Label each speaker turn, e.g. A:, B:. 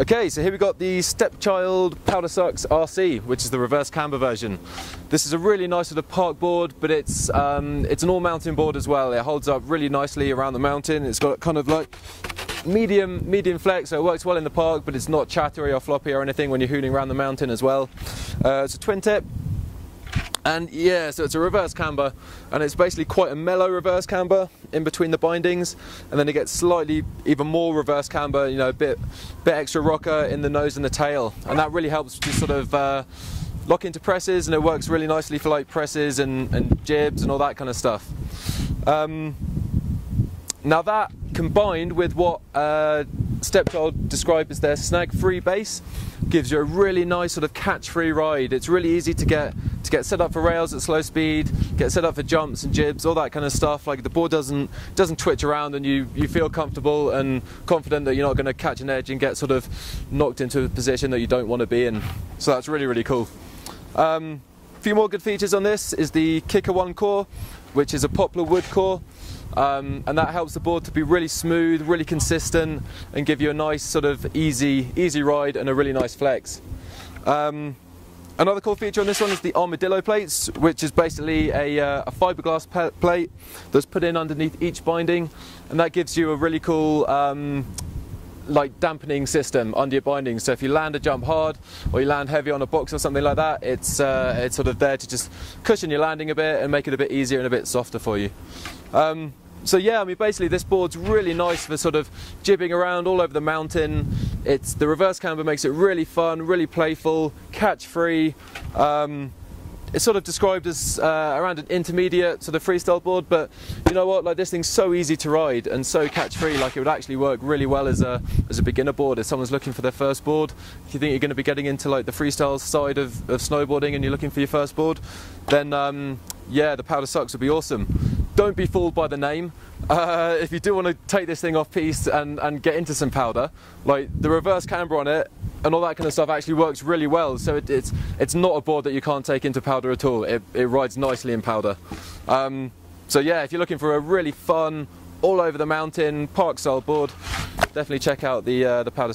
A: Okay, so here we've got the Stepchild Pow RC, which is the reverse camber version. This is a really nice sort of park board, but it's an all-mountain board as well. It holds up really nicely around the mountain. It's got kind of like medium flex, so it works well in the park, but it's not chattery or floppy or anything when you're hooning around the mountain as well. It's a twin tip. And yeah, so it's a reverse camber, and it's basically quite a mellow reverse camber in between the bindings, and then it gets slightly even more reverse camber, you know, a bit extra rocker in the nose and the tail, and that really helps to sort of lock into presses, and it works really nicely for like presses and jibs and all that kind of stuff. Now that combined with what Stepchild described as their snag-free base gives you a really nice sort of catch-free ride. It's really easy to get set up for rails at slow speed, get set up for jumps and jibs, all that kind of stuff. Like the board doesn't twitch around, and you feel comfortable and confident that you're not going to catch an edge and get sort of knocked into a position that you don't want to be in. So that's really cool. A few more good features on this is the Kicker 1 core, which is a poplar wood core. And that helps the board to be really smooth, really consistent, and give you a nice sort of easy ride and a really nice flex. Another cool feature on this one is the armadillo plates, which is basically a fiberglass plate that's put in underneath each binding, and that gives you a really cool like dampening system under your bindings. So if you land a jump hard or you land heavy on a box or something like that, it's sort of there to just cushion your landing a bit and make it a bit easier and a bit softer for you. So yeah, I mean basically this board's really nice for sort of jibbing around all over the mountain. The reverse camber makes it really fun, really playful, catch-free. It's sort of described as around an intermediate sort of freestyle board, but you know what, like this thing's so easy to ride and so catch-free, like it would actually work really well as a beginner board. If someone's looking for their first board, if you think you're going to be getting into like the freestyle side of snowboarding and you're looking for your first board, then yeah, the Pow would be awesome. Don't be fooled by the name. If you do want to take this thing off piste and get into some powder, like the reverse camber on it and all that kind of stuff actually works really well. So it's not a board that you can't take into powder at all. It rides nicely in powder. So yeah, if you're looking for a really fun, all over the mountain, park style board, definitely check out the Pow.